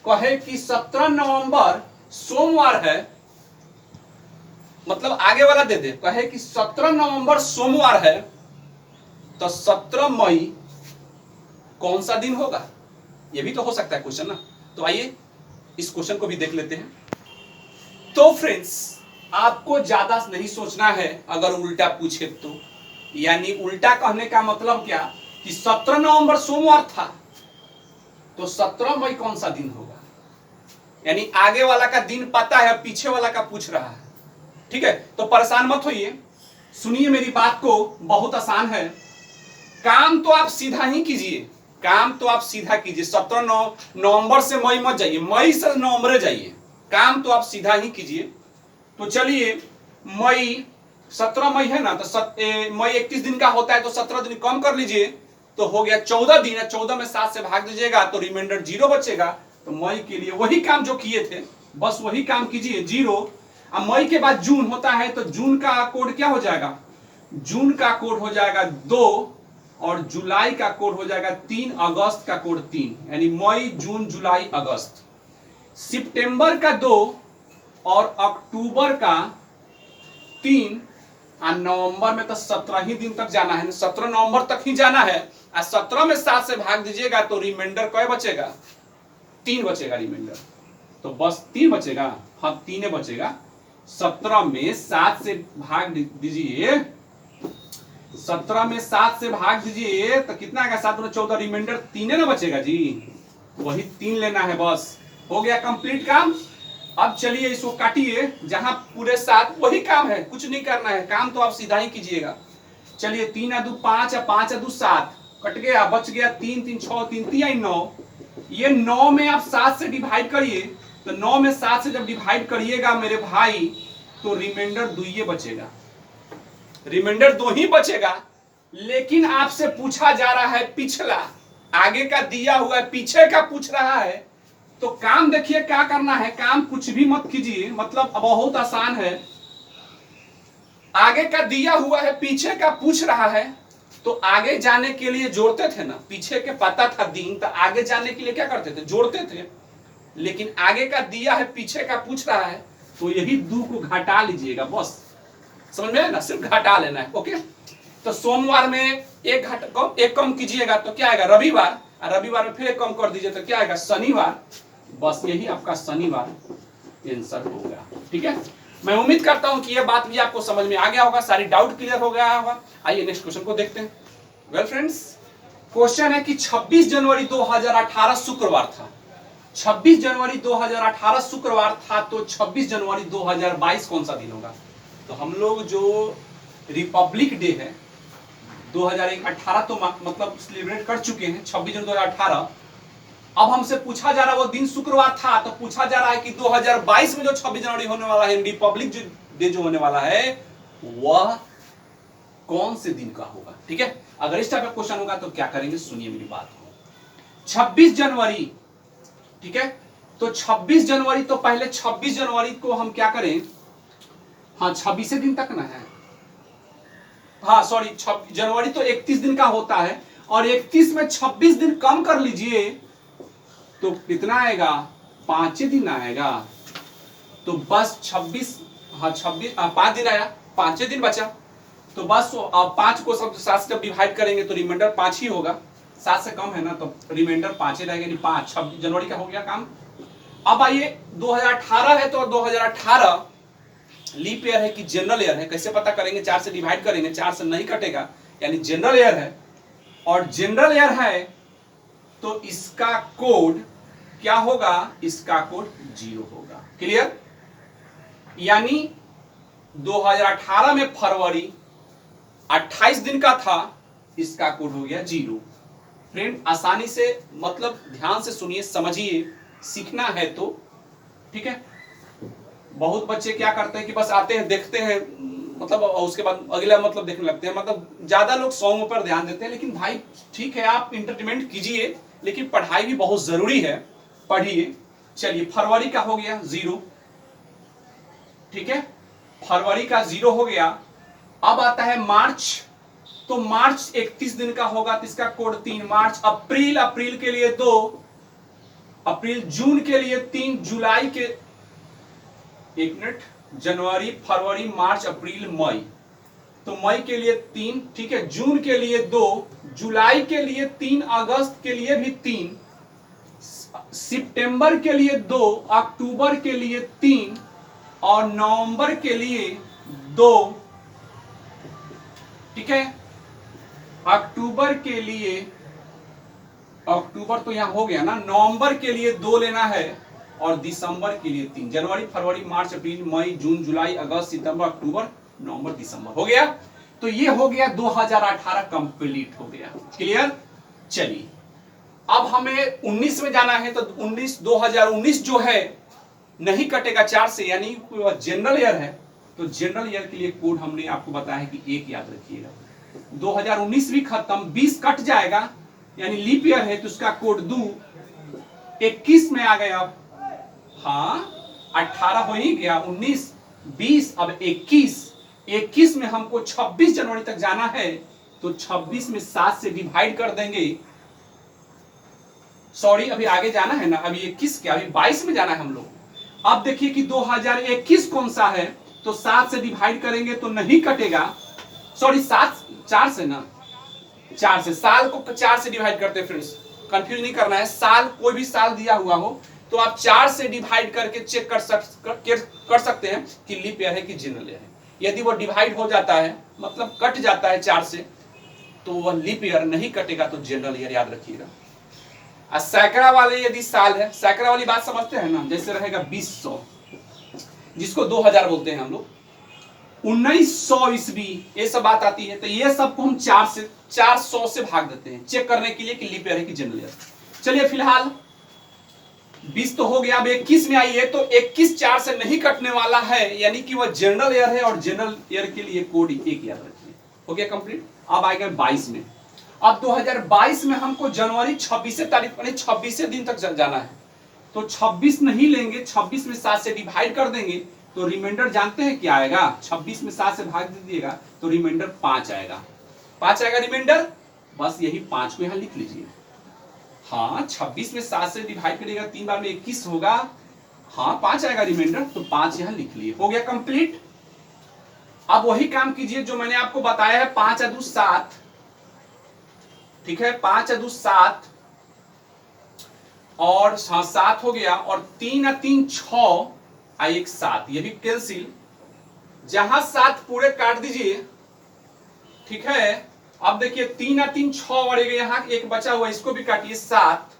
Speaker 1: कहे कि 17 नवंबर सोमवार है, मतलब आगे वाला दे दे, कहे कि 17 नवंबर सोमवार है, तो 17 मई कौन सा दिन होगा? यह भी तो हो सकता है क्वेश्चन ना। तो आइए इस क्वेश्चन को भी देख लेते हैं। तो फ्रेंड्स आपको ज्यादा नहीं सोचना है अगर उल्टा पूछे तो। यानी उल्टा कहने का मतलब क्या कि 17 नवंबर सोमवार था, तो 17 मई कौन सा दिन होगा? यानी आगे वाला का दिन पता है, पीछे वाला का पूछ रहा है। ठीक है, तो परेशान मत होइए, सुनिए मेरी बात को, बहुत आसान है। काम तो आप सीधा ही कीजिए, काम तो आप सीधा कीजिए। 17 नवंबर से मई मत जाइए, मई से नवंबर जाइए, काम तो आप सीधा ही कीजिए। तो चलिए मई 17 मई है ना, तो मई 31 दिन का होता है, तो 17 दिन कम कर लीजिए तो हो गया 14 दिन है। 14 में 7 से भाग दीजिएगा तो रिमाइंडर 0 बचेगा। तो मई के लिए वही काम जो किए थे, बस वही काम कीजिए, 0। अब मई के बाद जून होता है, तो जून का कोड क्या हो जाएगा? जून का कोड हो जाएगा 2, और जुलाई का कोड हो जाएगा 3, अगस्त का कोड 3, यानी मई जून जुलाई अगस्त। सितंबर का 2 और अक्टूबर का 3, और नवंबर में तो 17 ही दिन तक जाना है, 17 नवंबर तक ही जाना है। और 17 में 7 से भाग दीजिएगा तो रिमाइंडर क्या बचेगा? 3 बचेगा रिमाइंडर। तो बस 3 बचेगा, हाँ 3 बचेगा। 17 में 7 से भाग दीजिए, 17 में 7 से भाग दीजिए तो कितना आएगा? 7 में 14, रिमाइंडर 3 ना बचेगा जी, वही 3 लेना है, बस हो गया कंप्लीट काम। अब चलिए इसको काटिए, जहां पूरे 7 वही काम है, कुछ नहीं करना है, काम तो आप सीधा ही कीजिएगा। चलिए 3 या 2 5 या 5 या 2 7 कट गया, बच गया 3 3 6 3 3 9। ये 9 में आप 7 से डिवाइड करिए, तो 9 में 7 से जब डिवाइड करिएगा मेरे भाई तो रिमाइंडर 2 ही बचेगा, रिमाइंडर 2 ही बचेगा। लेकिन आपसे पूछा जा रहा है पिछला, आगे का दिया हुआ है, पीछे का पूछ रहा है। तो काम देखिए क्या करना है, काम कुछ भी मत कीजिए, मतलब बहुत आसान है। आगे का दिया हुआ है, पीछे का पूछ रहा है, तो आगे जाने के लिए जोड़ते थे ना, पीछे के पता था दिन, तो आगे जाने के लिए क्या करते थे, जोड़ते थे। लेकिन आगे का दिया है, पीछे का पूछ रहा है, तो यही 2 को घटा लीजिएगा, बस समझ में ना, सिर्फ घटा लेना है। ओके, तो सोमवार में एक कम कीजिएगा तो क्या आएगा, रविवार, और रविवार में फिर एक कम कर दीजिए तो क्या आएगा, शनिवार। बस यही आपका शनिवार आंसर होगा। ठीक है, मैं उम्मीद करता हूं कि यह बात भी आपको समझ में आ गया होगा, सारी डाउट क्लियर हो गया होगा। आइए नेक्स्ट क्वेश्चन को देखते हैं। वेल फ्रेंड्स, क्वेश्चन है कि 26 जनवरी 2018 शुक्रवार था, 26 जनवरी 2018 शुक्रवार था, तो 26 जनवरी 2022 कौन सा दिन होगा। तो हम लोग जो रिपब्लिक डे है 2018 तो मतलब सेलिब्रेट कर चुके हैं, 26 जनवरी 2018। अब हमसे पूछा जा रहा है वो दिन शुक्रवार था, तो पूछा जा रहा है कि 2022 में जो 26 जनवरी होने वाला है, रिपब्लिक डे जो होने वाला है, वह कौन से दिन का होगा। ठीक है, अगर इस टाइप का क्वेश्चन होगा तो क्या करेंगे, सुनिए मेरी बात को। 26 जनवरी, ठीक है, तो 26 जनवरी तो पहले 26 जनवरी को हम क्या करें, हाँ 26 दिन तक ना है, हाँ सॉरी, जनवरी तो 31 दिन का होता है, और 31 में 26 दिन कम कर लीजिए तो कितना आएगा, 5 दिन आएगा। तो बस 26, हाँ 26, 5 दिन आया, 5 दिन बचा, तो बस 5 को सब 7 से जब डिवाइड करेंगे तो रिमाइंडर 5 ही होगा, 7 से कम है ना, तो रिमाइंडर 5 ही रहेगा, 5 26 जनवरी का हो गया काम। अब आइए 2018 है, तो 2018 लीप ईयर है कि जनरल ईयर है, कैसे पता करेंगे, 4 से डिवाइड करेंगे, 4 से नहीं कटेगा, यानी जनरल ईयर है। और जनरल ईयर है तो इसका कोड क्या होगा, इसका कोड 0 होगा। क्लियर, यानी 2018 में फरवरी 28 दिन का था, इसका कोड हो गया 0। फ्रेंड आसानी से, मतलब ध्यान से सुनिए, समझिए, सीखना है तो। ठीक है, बहुत बच्चे क्या करते हैं कि बस आते हैं, देखते हैं, मतलब उसके बाद अगला मतलब देखने लगते हैं, मतलब ज्यादा लोग सॉन्ग पर ध्यान देते हैं। लेकिन भाई ठीक है, आप इंटरटेनमेंट कीजिए, लेकिन पढ़ाई भी बहुत जरूरी है, पढ़िए। चलिए फरवरी का हो गया 0, ठीक है, फरवरी का 0 हो गया। अब आता है मार्च, तो मार्च 31 दिन का होगा, तो इसका कोड 3। मार्च, अप्रैल, अप्रैल के लिए 2, अप्रैल, जून के लिए 3, जुलाई के, एक मिनट, जनवरी, फरवरी, मार्च, अप्रैल, मई, तो मई के लिए 3, ठीक है, जून के लिए 2, जुलाई के लिए 3, अगस्त के लिए भी 3, सितंबर के लिए 2, अक्टूबर के लिए 3, और नवंबर के लिए 2। ठीक है, अक्टूबर के लिए, अक्टूबर तो यहां हो गया ना, नवंबर के लिए 2 लेना है, और दिसंबर के लिए 3। जनवरी, फरवरी, मार्च, अप्रैल, मई, जून, जुलाई, अगस्त, सितंबर, अक्टूबर, नवंबर, दिसंबर हो गया। तो ये हो गया 2018 कंप्लीट हो गया। क्लियर, चलिए अब हमें 19 में जाना है, तो 2019 जो है नहीं कटेगा 4 से, यानी जनरल ईयर है, तो जनरल ईयर के लिए कोड हमने आपको बताया है कि 1 याद रखिएगा। 2019 भी खत्म, 20 कट जाएगा, यानी लीप ईयर है, तो उसका कोड 2। 21 में आ गया, हाँ 18 हो ही गया, 19, 20, अब 21 में हमको 26 जनवरी तक जाना है, तो 26 में 7 से डिवाइड कर देंगे। सॉरी, अभी आगे जाना है ना, अभी 21 क्या, अभी 22 में जाना है हम लोग। अब देखिए कि 2021 कौन सा है, तो 7 से डिवाइड करेंगे तो नहीं कटेगा, सॉरी 4 से ना, 4 से, साल को 4 से डिवाइड करते हैं फ्रेंड्स, कंफ्यूज नहीं करना है। साल, कोई भी साल दिया हुआ हो तो आप 4 से डिवाइड करके चेक कर सकते हैं कि लीप ईयर है कि जनरल ईयर है। यदि वो डिवाइड हो जाता है, मतलब कट जाता है 4 से, तो वह लीप ईयर, नहीं कटेगा तो जनरल ईयर, याद रखिएगा। सैकड़ा वाले यदि साल है, सैकड़ा वाली बात समझते हैं ना, जैसे रहेगा 2000, जिसको 2000 बोलते हैं हम लोग, 1900 ईस्वी, ये सब बात आती है। तो ये सबको हम 400 से भाग देते हैं, चेक करने के लिए कि लीप ईयर है कि जनरल ईयर। चलिए फिलहाल 20 तो हो गया, अब 21 में आइए। तो 21 4 से नहीं कटने वाला है, यानी कि वह जनरल ईयर है, और जनरल ईयर के लिए कोड 1 याद रखिए। हो गया कंप्लीट। अब आएगा 22 में। अब 2022 में हमको जनवरी 26 तारीख, 26 दिन तक जाना है। तो 26 नहीं लेंगे, 26 में 7 से डिवाइड कर देंगे तो रिमाइंडर जानते हैं क्या आएगा? 26 में 7 से भाग दीजिएगा तो रिमाइंडर 5 आएगा। 5 आएगा रिमाइंडर, बस यही 5 को यहां लिख लीजिए। हाँ, 26 में 7 से डिवाइड करिएगा, 3 बार में 21 होगा। हाँ, 5 आएगा रिमाइंडर, तो 5 यहां लिख लिए। हो गया कंप्लीट। अब वही काम कीजिए जो मैंने आपको बताया है, 5 या 2 7, ठीक है, 5 या 2 7 और 7 हो गया, और 3 या 3 6 1 7, ये भी कैंसिल। जहां 7 पूरे काट दीजिए, ठीक है। अब देखिए 3 या 3 6 बढ़ेगा, यहां एक बचा हुआ, इसको भी काटिए 7।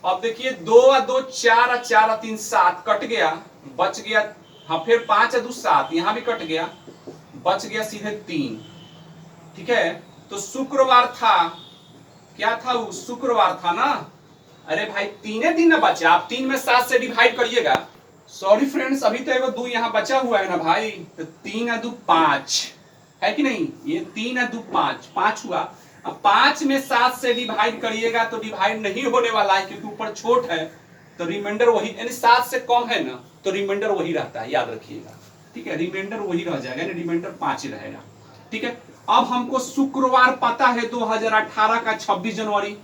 Speaker 1: अब देखिए 2 या 2 4 या 4 या 3 7 कट गया, बच गया। हाँ, फिर 5 या 2 7, यहां भी कट गया, बच गया सीधे 3, ठीक है। तो शुक्रवार था, क्या था वो? शुक्रवार था ना। अरे भाई 3 दिन ना बचा, आप 3 में 7 से डिवाइड करिएगा। सॉरी फ्रेंड्स, अभी तो एगो 2 यहां बचा हुआ है ना भाई। तो 3 या 2 5 है कि नहीं? ये 3 या 2 5, 5 हुआ। अब 5 में 7 से डिवाइड करिएगा तो डिवाइड नहीं होने वाला है, क्योंकि ऊपर छोट है। तो रिमाइंडर वही, यानी 7 से कम है ना, तो रिमाइंडर वही रहता है, याद रखिएगा, ठीक है। रिमाइंडर वही रह जाएगा, यानी रिमाइंडर 5 ही रहेगा, ठीक है। अब हमको शुक्रवार पता है 2018 का, 26 जनवरी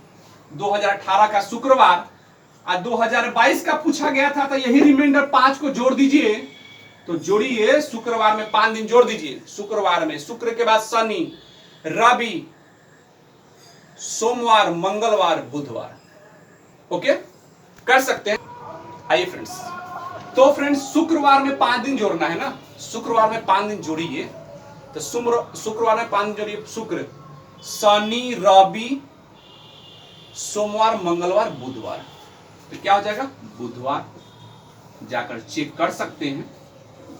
Speaker 1: 2018 का शुक्रवार, और 2022 का पूछा गया था। तो यही रिमाइंडर 5 को जोड़ दीजिए। तो जोड़िए, शुक्रवार में 5 दिन जोड़ दीजिए। शुक्रवार में, शुक्र के बाद शनि, रवि, सोमवार, मंगलवार, बुधवार। ओके, कर सकते हैं। आइए फ्रेंड्स, तो फ्रेंड्स शुक्रवार में 5 दिन जोड़ना है ना, शुक्रवार में 5 दिन जोड़िए। तो शुक्रवार में 5 दिन जोड़िए, शुक्र, शनि, रवि, सोमवार, मंगलवार, बुधवार। तो क्या हो जाएगा? बुधवार। जाकर चेक कर सकते हैं।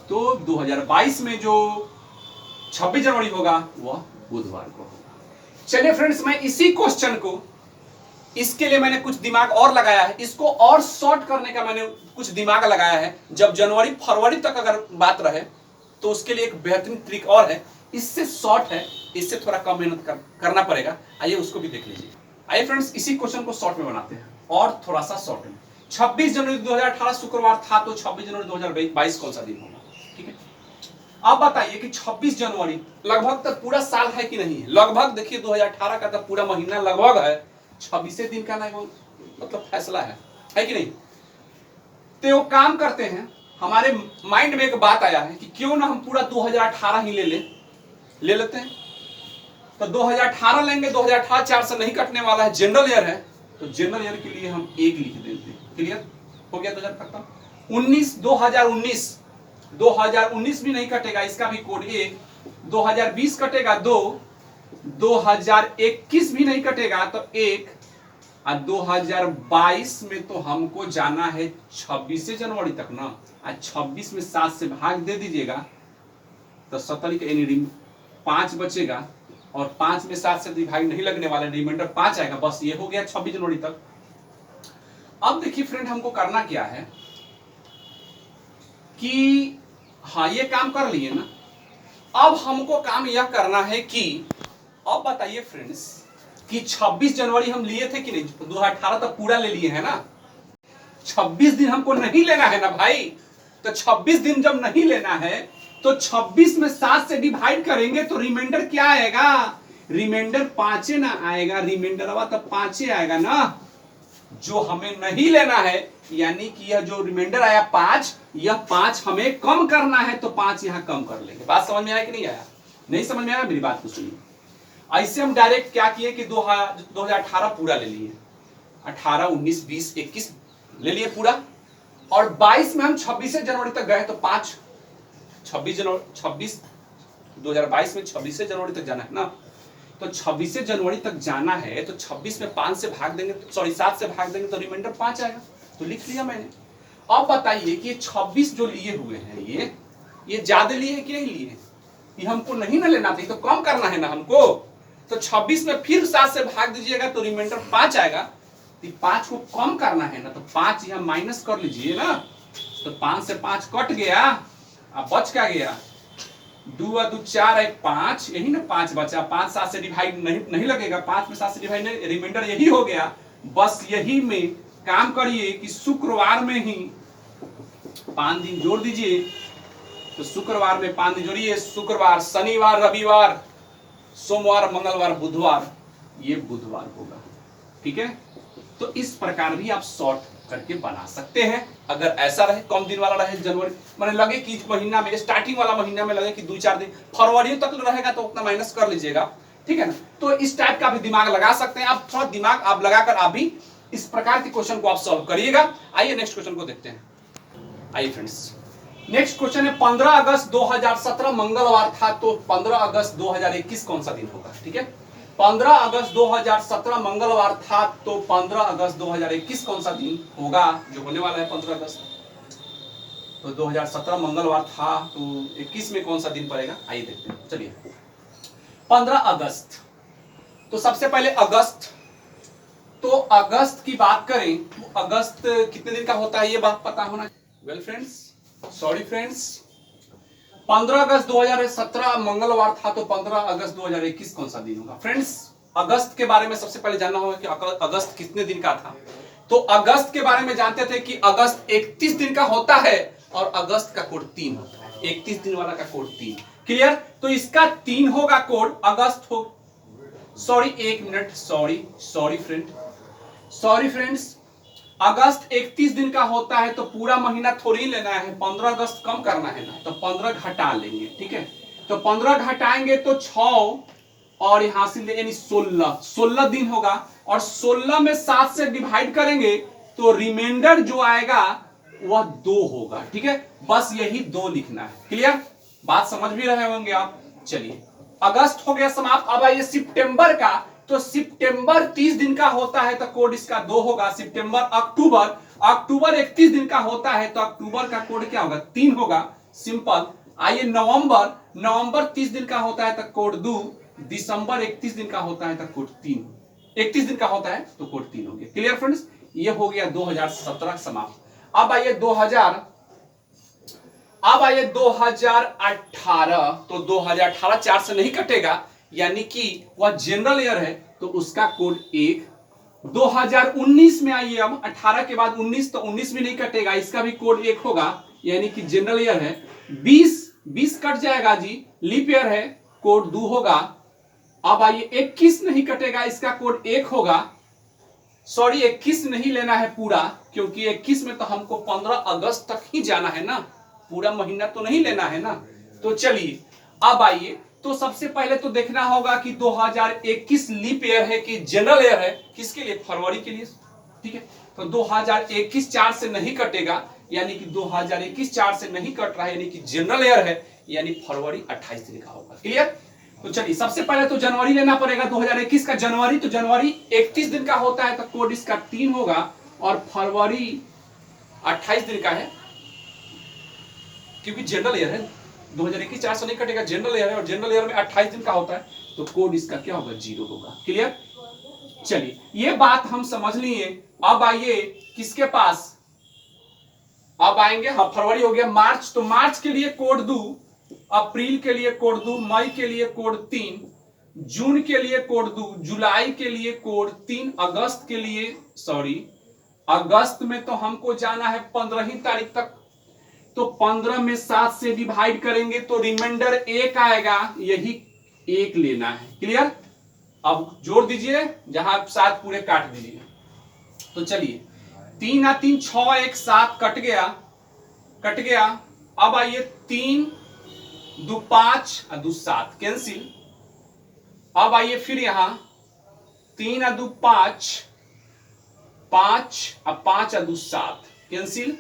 Speaker 1: तो 2022 में जो 26 जनवरी होगा वह बुधवार को होगा। चलिए फ्रेंड्स, मैं इसी क्वेश्चन को, इसके लिए मैंने कुछ दिमाग और लगाया है, इसको और शॉर्ट करने का मैंने कुछ दिमाग लगाया है। जब जनवरी फरवरी तक अगर बात रहे तो उसके लिए एक बेहतरीन ट्रिक और है, इससे शॉर्ट है, इससे थोड़ा कम मेहनत करना पड़ेगा। आइए उसको भी देख लीजिए। आइए फ्रेंड्स, इसी क्वेश्चन को शॉर्ट में बनाते हैं, और थोड़ा सा शॉर्ट में। 26 जनवरी 2018 शुक्रवार था, तो 26 जनवरी 2022 कौन सा दिन होगा? ठीक है, अब बताइए कि 26 जनवरी लगभग तक पूरा साल है कि नहीं है? लगभग देखिए 2018 का तो पूरा महीना लगभग है, 26 दिन का नहीं, मतलब फैसला है कि नहीं? तो वो काम करते हैं, हमारे माइंड में एक बात आया है कि क्यों ना हम पूरा 2018 ही ले लेते हैं। तो 2018 लेंगे, 2018 4 से नहीं कटने वाला है, जनरल ईयर है, तो जनरल ईयर के लिए हम 1 लिख देते हैं। क्लियर हो गया? 2019 भी नहीं कटेगा, इसका भी कोड 1। 2020 कटेगा 2, 2021 भी नहीं कटेगा तो 1, और 2022 में तो हमको जाना है 26 जनवरी तक ना। आज 26 में 7 से भाग दे दीजिएगा तो 70 का यानी 5 बचेगा, और 5 में 7 से डिवाइड नहीं लगने वाला, रिमाइंडर 5 आएगा। बस ये हो गया 26 जनवरी तक। अब देखिए फ्रेंड, हमको करना क्या है कि हाँ, ये काम कर लिए ना। अब हमको काम यह करना है कि, अब बताइए फ्रेंड्स कि 26 जनवरी हम लिए थे कि नहीं? 2018 तक पूरा ले लिए है ना, 26 दिन हमको नहीं लेना है ना भाई। तो 26 दिन जब नहीं लेना है तो 26 में 7 से डिवाइड करेंगे तो रिमाइंडर क्या आएगा? रिमाइंडर 5 ना आएगा, रिमाइंडर आवा तो 5 आएगा ना, जो हमें नहीं लेना है। यानी कि यह जो रिमाइंडर आया 5, यह 5 हमें कम करना है, तो 5 यहां कम कर लेंगे। बात समझ में आया कि नहीं आया? नहीं समझ में आया? मेरी बात को सुनिए। ऐसे हम डायरेक्ट क्या किए कि 2018 पूरा ले लिए, 18, 19, 20, 21 ले लिए पूरा, और 22 में हम 26 जनवरी तक गए तो 5, 2022 में 26 जनवरी तक जाना है ना। तो 26 जनवरी तक जाना है तो 26 में 5 से भाग देंगे, सॉरी 7 से भाग देंगे तो रिमाइंडर 5 आएगा। तो लिख लिया मैंने। अब बताइए कि ये 26 जो लिए हुए हैं ये ज्यादा लिए कि नहीं लिए? ये हमको नहीं ना लेना था, तो कम करना है ना हमको। तो 26 में फिर 7 से भाग दीजिएगा तो रिमाइंडर 5 आएगा। तो 5 को कम करना है ना, तो 5 यहाँ माइनस कर लीजिए ना। तो 5 से 5 कट गया, अब बच क्या गया? 2 और 2 4 है 5, यही ना 5 बचा। 5 7 से डिवाइड नहीं लगेगा, 5 में 7 से डिवाइड नहीं, रिमाइंडर यही हो गया। बस यही में काम करिए कि शुक्रवार में ही 5 दिन जोड़ दीजिए। तो शुक्रवार में 5 दिन जोड़िए, शुक्रवार, शनिवार, रविवार, सोमवार, मंगलवार, बुधवार, ये बुधवार होगा। ठीक है, तो इस प्रकार भी आप शॉर्ट करके बना सकते हैं। अगर ऐसा रहे, कम दिन वाला रहे, जनवरी माने लगे कि महीना में स्टार्टिंग वाला महीना में लगे कि 2-4 दिन, फरवरी तक रहेगा तो उतना माइनस कर लीजिएगा। ठीक है ना, तो इस टाइप का भी दिमाग लगा सकते हैं आप। थोड़ा दिमाग आप लगाकर आप भी इस प्रकार के क्वेश्चन को आप सॉल्व करिएगा। आइए नेक्स्ट क्वेश्चन को देखते हैं। आइए फ्रेंड्स, नेक्स्ट क्वेश्चन है 15 अगस्त 2017 मंगलवार था, तो 15 अगस्त 2021 कौन सा दिन होगा? ठीक है, 15 अगस्त 2017 मंगलवार था, तो 15 अगस्त 2021 कौन सा दिन होगा जो होने वाला है 15 अगस्त? तो 2017 मंगलवार था, तो 21 में कौन सा दिन पड़ेगा? आइए देखते हैं। चलिए 15 अगस्त, तो सबसे पहले अगस्त, तो अगस्त की बात करें तो अगस्त कितने दिन का होता है ये बात पता होना। वेल फ्रेंड्स, सॉरी फ्रेंड्स, 15 अगस्त 2017 मंगलवार था, तो 15 अगस्त 2021 कौन सा दिन होगा? फ्रेंड्स, अगस्त के बारे में सबसे पहले जानना होगा कि अगस्त कितने दिन का था। तो अगस्त के बारे में जानते थे कि अगस्त 31 दिन का होता है और अगस्त का कोड 3 होता है। 31 दिन वाला का कोड 3, क्लियर? तो इसका 3 होगा कोड, अगस्त हो, सॉरी 1 मिनट, सॉरी फ्रेंड्स, अगस्त 31 दिन का होता है, तो पूरा महीना थोड़ी लेना है, 15 अगस्त कम करना है ना, तो 15 घटा लेंगे। ठीक है, तो 15 घटाएंगे तो 6 और यहां से यानी 16 दिन होगा, और 16 में 7 से डिवाइड करेंगे तो रिमाइंडर जो आएगा वह 2 होगा। ठीक है, बस यही 2 लिखना है। क्लियर? बात समझ भी रहे होंगे आप। चलिए, अगस्त हो गया समाप्त। अब आइए सितंबर का, तो सितंबर 30 दिन का होता है, तो कोड इसका 2 होगा। सितंबर, अक्टूबर, अक्टूबर 31 दिन का होता है, तो अक्टूबर का कोड क्या होगा? 3 होगा, सिंपल। आइए नवंबर, नवंबर 30 दिन का होता है, तो कोड 2। दिसंबर 31 दिन का होता है, तो कोड 3, 31 दिन का होता है तो कोड 3 हो गया। Clear friends? ये हो गया 2017 समाप्त। अब आइए 2018, तो 2018 4 से नहीं कटेगा, यानी कि वह जनरल ईयर है, तो उसका कोड 1। 2019 में आइए, अब 18 के बाद 19, तो 19 में नहीं कटेगा, इसका भी कोड 1 होगा, यानी कि जनरल ईयर है। 20 कट जाएगा जी, लीप ईयर है, कोड 2 होगा। अब आइए 21 नहीं कटेगा, इसका कोड 1 होगा। सॉरी 21 नहीं लेना है पूरा, क्योंकि 21 में तो हमको 15 अगस्त तक ही जाना है ना, पूरा महीना तो नहीं लेना है ना। तो चलिए अब आइए, तो सबसे पहले तो देखना होगा कि 2021 लीप ईयर है कि जनरल ईयर है, किसके लिए? फरवरी के लिए। ठीक है, तो 2021 4 से नहीं कटेगा, यानी कि 2021 4 से नहीं कट रहा है, यानी कि जनरल ईयर है, यानी फरवरी 28 दिन का होगा। क्लियर? तो चलिए सबसे पहले तो जनवरी लेना पड़ेगा, 2021 का जनवरी, तो जनवरी 31 दिन का होता है, तो कोड इसका 3 होगा, और फरवरी 28 दिन का है, क्योंकि जनरल ईयर है। 2021 4 से नहीं कटेगा, जनरल ईयर है, और जनरल ईयर में 28 दिन का होता है, तो कोड इसका क्या होगा? 0 होगा। क्लियर? चलिए ये बात हम समझ लिए। अब आइए किसके पास, अब आएंगे, हाँ फरवरी हो गया। मार्च, तो मार्च के लिए कोड 2, अप्रैल के लिए कोड 2, मई के लिए कोड 3, जून के लिए कोड 2, जुलाई के लिए कोड 3, अगस्त के लिए, सॉरी अगस्त में तो हमको जाना है 15 ही तारीख तक, तो 15 में 7 से डिवाइड करेंगे तो रिमाइंडर 1 आएगा, यही 1 लेना है। क्लियर? अब जोड़ दीजिए, जहां 7 पूरे काट दीजिए। तो चलिए 3 और 3 6, 1 7 कट गया। अब आइए 3 2 5 और 2 7 कैंसिल। अब आइए फिर यहां 3 और 2 5, 5 और 5 और 2 7 कैंसिल।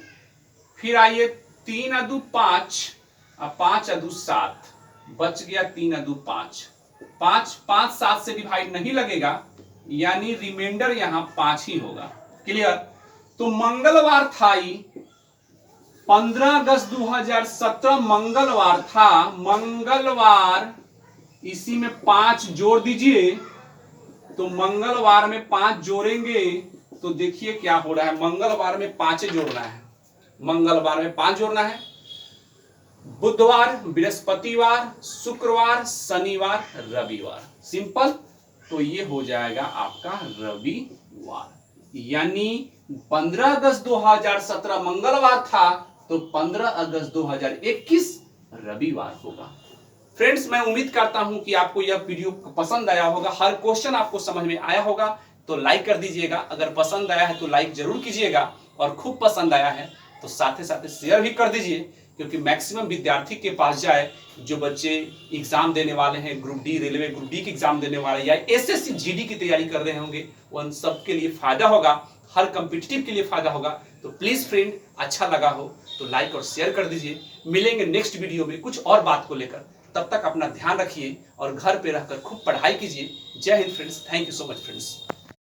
Speaker 1: फिर आइए 3 और 2 5 और 5 और 2 7, बच गया 3 और 2 5, 5 7 से डिवाइड नहीं लगेगा, यानी रिमाइंडर यहां 5 ही होगा। क्लियर? तो मंगलवार था ही, 15 अगस्त 2017 मंगलवार था। मंगलवार, इसी में 5 जोड़ दीजिए। तो मंगलवार में 5 जोड़ेंगे तो देखिए क्या हो रहा है। मंगलवार में 5 जोड़ना है, मंगलवार में 5 जोड़ना है। बुधवार, बृहस्पतिवार, शुक्रवार, शनिवार, रविवार। सिंपल। तो ये हो जाएगा आपका रविवार। यानी 15 अगस्त 2017 मंगलवार था, तो 15 अगस्त 2021 रविवार होगा। फ्रेंड्स, मैं उम्मीद करता हूं कि आपको यह वीडियो पसंद आया होगा, हर क्वेश्चन आपको समझ में आया होगा। तो लाइक कर दीजिएगा, अगर पसंद आया है तो लाइक जरूर कीजिएगा, और खूब पसंद आया है तो साथ ही साथ शेयर भी कर दीजिए, क्योंकि मैक्सिमम विद्यार्थी के पास जाए, जो बच्चे एग्जाम देने वाले हैं, group D, railway group D की एग्जाम देने वाले, या एसएससी जीडी की तैयारी कर रहे होंगे, उन सबके लिए फायदा होगा, हर कॉम्पिटिटिव के लिए फायदा होगा। तो प्लीज फ्रेंड, अच्छा लगा हो तो लाइक और शेयर कर दीजिए। मिलेंगे नेक्स्ट वीडियो में कुछ और बात को लेकर। तब तक अपना ध्यान रखिए और घर पे रहकर खूब पढ़ाई कीजिए। जय Hind friends, thank you so much friends.